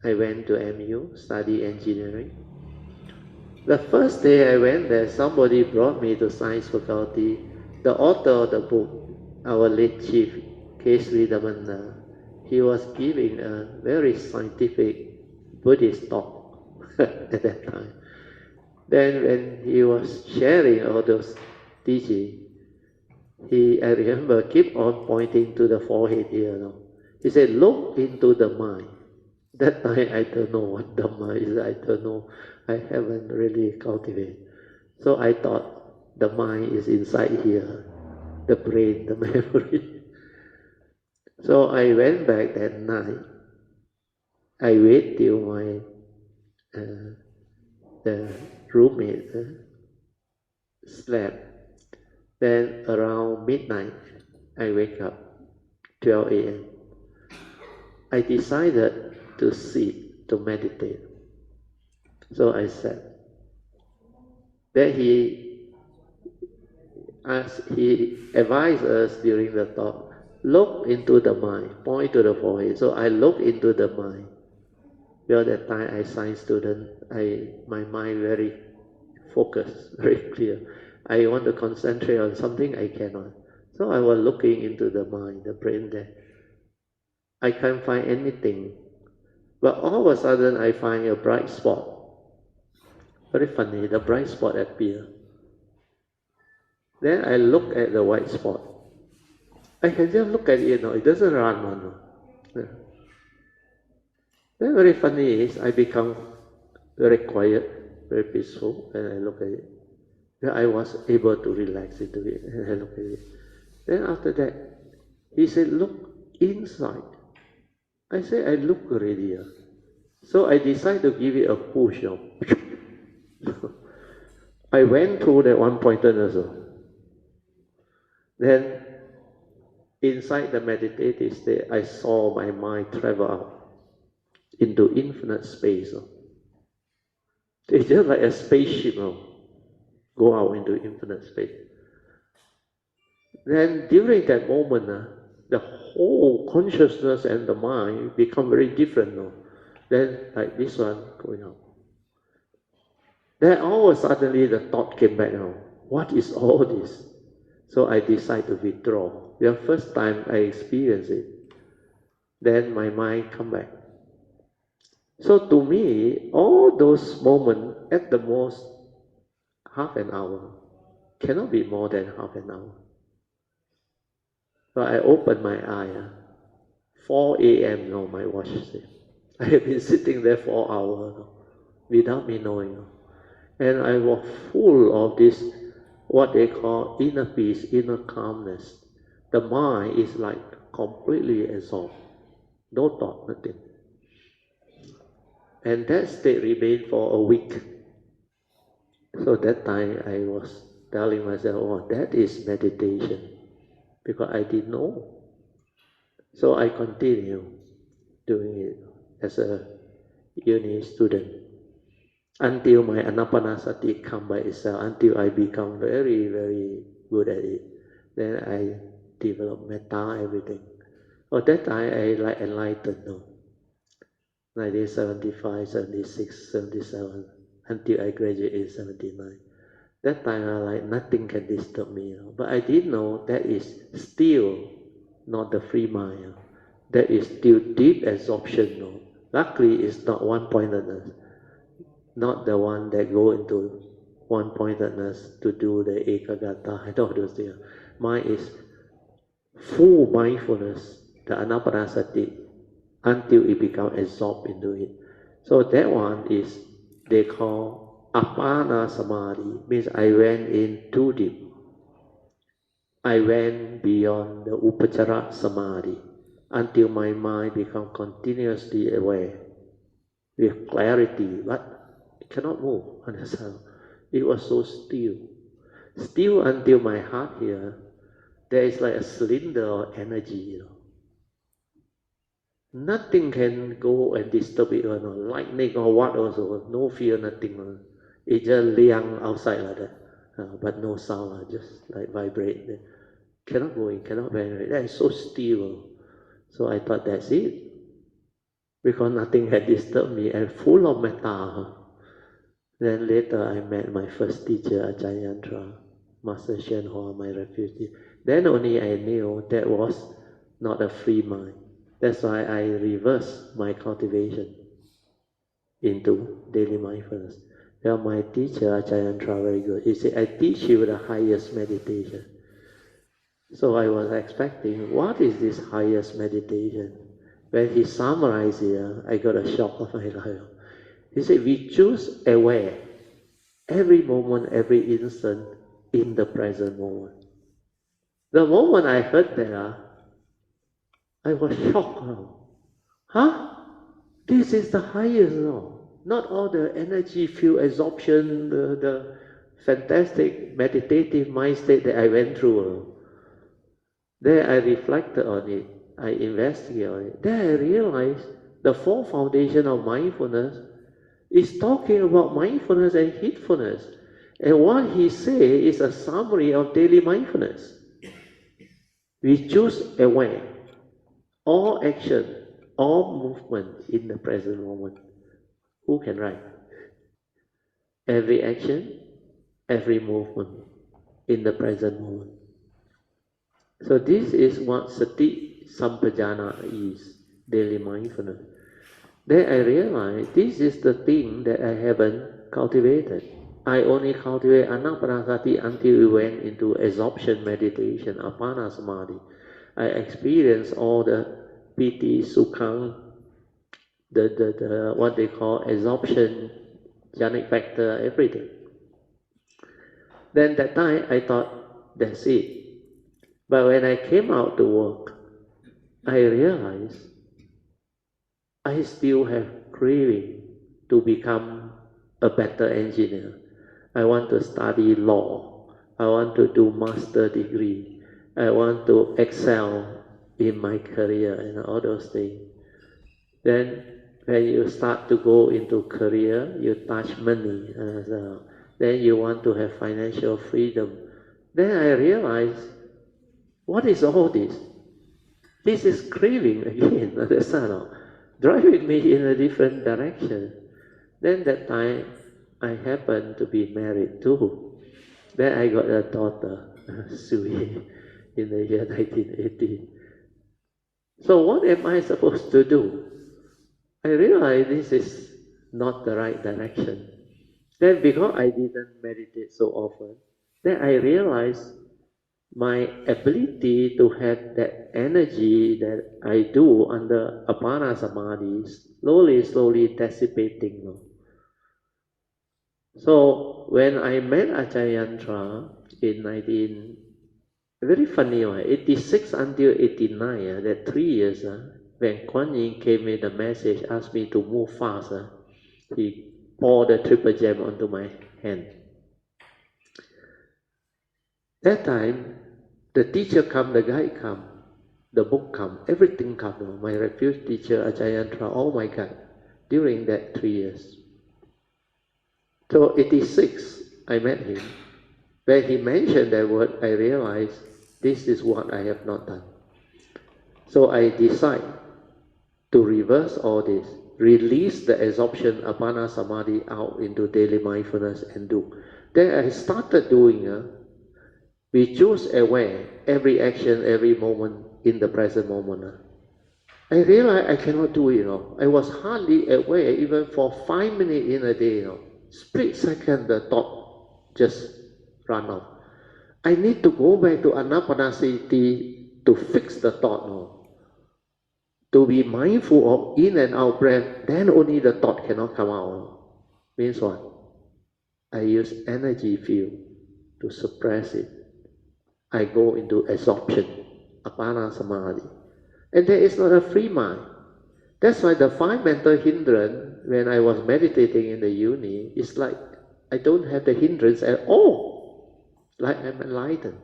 I went to MU, study engineering. The first day I went there, somebody brought me to science faculty. The author of the book, our late chief, K. Sridhamana, he was giving a very scientific Buddhist talk at that time. Then when he was sharing all those teaching, I remember, keep on pointing to the forehead here. No? He said, look into the mind. That time I don't know what Dhamma is, I don't know, I haven't really cultivated. So I thought the mind is inside here, the brain, the memory. So I went back that night. I wait till my the roommate slept. Then around midnight, I wake up, 12 a.m. I decided to sit, to meditate. So I sat. Then he advised us during the talk, look into the mind, point to the forehead. So I look into the mind. Well, that time I science student, my mind very focused, very clear. I want to concentrate on something, I cannot. So I was looking into the mind, the brain there. I can't find anything. But all of a sudden I find a bright spot. Very funny, the bright spot appear. Then I look at the white spot. I can just look at it, it doesn't run on. Yeah. Then very funny is I become very quiet, very peaceful, and I look at it. Then I was able to relax into it, and I look at it. Then after that, he said, look inside. I said, I look already. So I decided to give it a push. I went through that one pointedness. Then inside the meditative state, I saw my mind travel out into infinite space. It's just like a spaceship, go out into infinite space. Then during that moment, the whole consciousness and the mind become very different. Then like this one going out. Then all of a sudden the thought came back now. What is all this? So I decided to withdraw. The first time I experienced it. Then my mind come back. So to me, all those moments at the most half an hour, cannot be more than half an hour. So I opened my eye, 4 a.m. My watch said. I have been sitting there 4 hours without me knowing. And I was full of this, what they call inner peace, inner calmness. The mind is like completely absorbed. No thought, nothing. And that state remained for a week. So that time I was telling myself, oh, that is meditation. Because I didn't know. So I continue doing it as a uni student until my anapanasati come by itself, until I become very, very good at it. Then I develop metta, everything. At that time I like enlightened, 1975, 76, 77, until I graduated in 79. That time I like nothing can disturb me. But I didn't know that is still not the free mind. That is still deep absorption. Luckily it's not one-pointedness. Not the one that go into one-pointedness to do the ekagata and all those things. Mine is full mindfulness, the anapanasati, until it becomes absorbed into it. So that one is, they call apana samadhi, means I went in too deep. I went beyond the upachara samadhi until my mind become continuously aware with clarity, but it cannot move on itself. It was so still. Still until my heart here, there is like a cylinder of energy. Nothing can go and disturb it. Lightning or what also, no fear, nothing. It just liang outside like that, but no sound, just like vibrate. Cannot go in, cannot penetrate. That is so still. So I thought that's it. because nothing had disturbed me and full of metta. Then later I met my first teacher, Ajayantra, Master Shen Hua, my refugee. Then only I knew that was not a free mind. That's why I reversed my cultivation into daily mindfulness. Well, my teacher, Ajayantra, very good. He said, I teach you the highest meditation. So I was expecting, what is this highest meditation? When he summarized here, I got a shock of my life. He said, we choose aware every moment, every instant in the present moment. The moment I heard that, I was shocked. Huh? This is the highest, no? Not all the energy, field absorption, the fantastic meditative mind state that I went through. There I reflected on it, I investigated on it. Then I realized the four foundation of mindfulness is talking about mindfulness and heedfulness. And what he says is a summary of daily mindfulness. We choose aware, all action, all movement in the present moment. Who can write? Every action, every movement in the present moment. So this is what sati sampajana is, daily mindfulness. Then I realized this is the thing that I haven't cultivated. I only cultivate anapanasati until we went into absorption meditation, apana samadhi. I experienced all the piti, sukhang, the what they call absorption, jhanic factor, everything. Then that time I thought, that's it. But when I came out to work, I realized I still have craving to become a better engineer. I want to study law. I want to do master degree. I want to excel in my career and all those things. Then when you start to go into career, you touch money. Then you want to have financial freedom. Then I realized, what is all this? This is craving again, understand? Driving me in a different direction. Then that time, I happened to be married too. Then I got a daughter, Sui, in the year 1980. So what am I supposed to do? I realized this is not the right direction. Then because I didn't meditate so often, then I realized my ability to have that energy that I do under apana samadhi slowly dissipating. So when I met Ajayantra in 19, very funny, 86 until 89, that 3 years, when Kuan Yin gave me the message, asked me to move fast, he poured the triple gem onto my hand. That time, the teacher come, the guide come, the book come, everything come. My refuge teacher, Ajayantra, oh my God, during that 3 years. So 86, I met him. When he mentioned that word, I realized this is what I have not done. So I decide to reverse all this, release the absorption apana samadhi out into daily mindfulness and do. Then I started doing, we choose aware every action, every moment in the present moment. I realized I cannot do it. I was hardly aware even for 5 minutes in a day. Split second, the thought just run off. I need to go back to anapanasati to fix the thought. To be mindful of in and out breath, then only the thought cannot come out. Means what? I use energy field to suppress it. I go into absorption, apana samadhi. And there is not a free mind. That's why the 5 mental hindrance, when I was meditating in the uni, it's like I don't have the hindrance at all. Like I'm enlightened.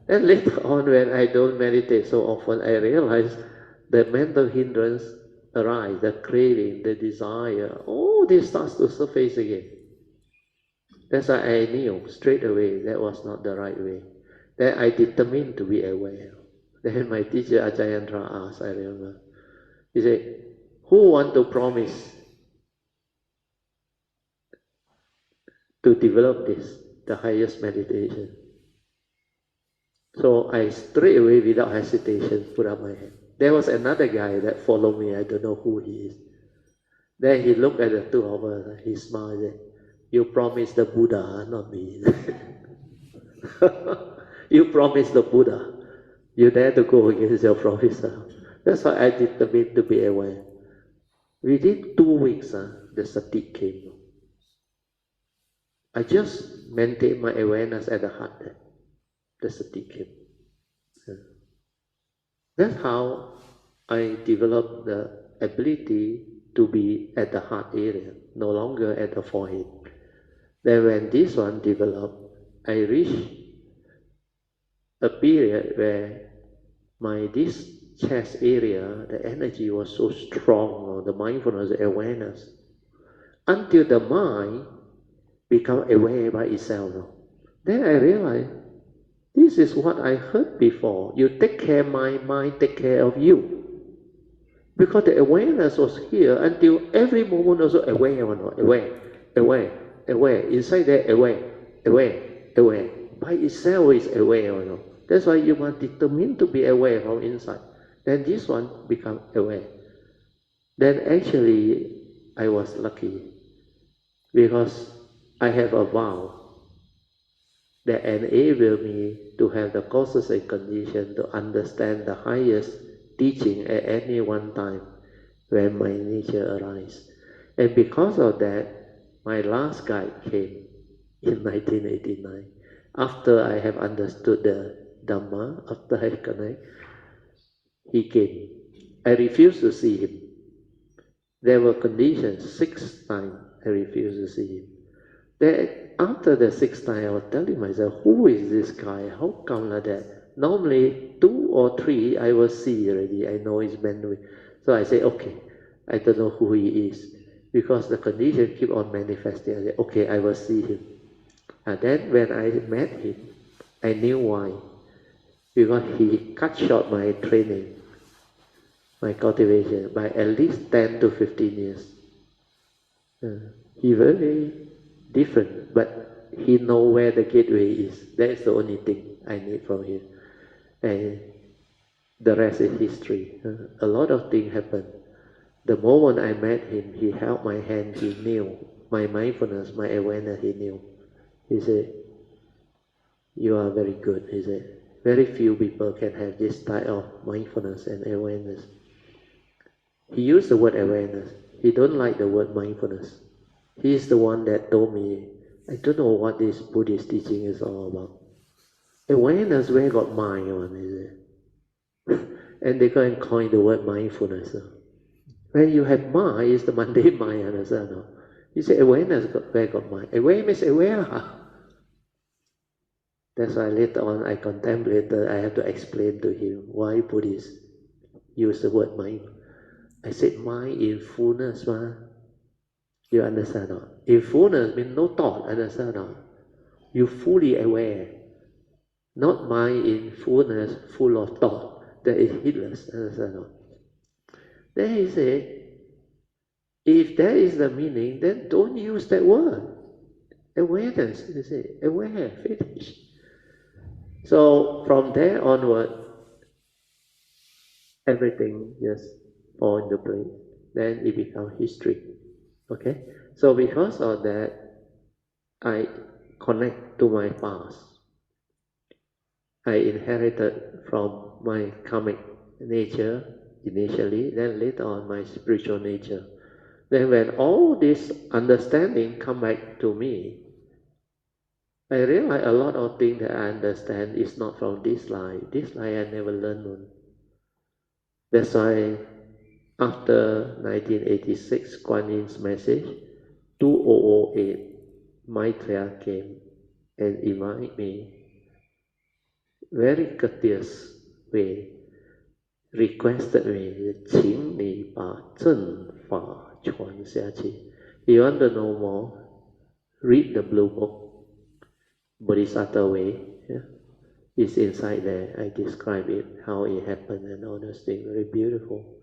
Then later on, when I don't meditate so often, I realize the mental hindrance arise, the craving, the desire, all this starts to surface again. That's why I knew straight away that was not the right way. Then I determined to be aware. Then my teacher Ajayantra asked, I remember, he said, Who want to promise to develop this, the highest meditation? So I straight away, without hesitation, put up my hand. There was another guy that followed me. I don't know who he is. Then he looked at the two of us. He smiled. And said, "You promised the Buddha, not me." You promised the Buddha. You dare to go against your promise. That's why I determined to be aware. Within 2 weeks, the sati came. I just maintained my awareness at the heart. The sati came. That's how I developed the ability to be at the heart area, no longer at the forehead. Then when this one developed, I reached a period where this chest area, the energy was so strong, the mindfulness, the awareness, until the mind become aware by itself. Then I realized, this is what I heard before. You take care of my mind, take care of you. Because the awareness was here until every moment also aware or not, aware. Inside there, aware. By itself is aware or not. That's why you must determine to be aware from inside. Then this one become aware. Then actually, I was lucky because I have a vow that enable me to have the causes and conditions to understand the highest teaching at any one time when my nature arises. And because of that, my last guide came in 1989. After I have understood the Dhamma, after I connect, he came. I refused to see him. There were conditions, 6 times I refused to see him. Then after the 6th time, I was telling myself, who is this guy? How come like that? Normally, 2 or 3 I will see already. I know his bandwidth. So I say, okay, I don't know who he is. Because the condition keep on manifesting. I say, okay, I will see him. And then when I met him, I knew why. Because he cut short my training, my cultivation, by at least 10 to 15 years. He very different, but he know where the gateway is. That is the only thing I need from him. And the rest is history. A lot of things happened. The moment I met him, he held my hand, he knew. My mindfulness, my awareness, he knew. He said, "You are very good," he said. "Very few people can have this type of mindfulness and awareness." He used the word awareness. He don't like the word mindfulness. He is the one that told me, I don't know what this Buddhist teaching is all about. Awareness, where got mind on, is it? And they go and coin the word mindfulness. When you have mind, it's the mundane mind, understand? No? You say awareness, where got mind? Aware means aware. That's why later on I contemplated, I have to explain to him why Buddhists use the word mind. I said mind in fullness, you understand? No? In fullness means no thought, understand? No? You fully aware. Not mind in fullness, full of thought, that is heedless, understand? No? Then he said, if that is the meaning, then don't use that word. Awareness, he said, aware, finish. So from there onward, everything just fall into place. Then it becomes history. Okay? So because of that, I connect to my past. I inherited from my karmic nature initially, then later on my spiritual nature. Then when all this understanding come back to me, I realize a lot of things that I understand is not from this life. This life I never learned on. That's why after 1986, Kuan Yin's message, 2008, Maitreya came and invited me, very courteous way, requested me, 请你把正法传下去. You want to know more? Read the blue book, Bodhisattva Way. Yeah? It's inside there. I describe it, how it happened and all those things. Very beautiful.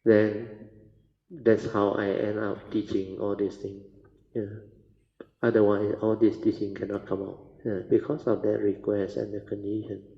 Then That's how I end up teaching all these things. Yeah. Otherwise, all this teaching cannot come out, yeah, because of that request and the condition.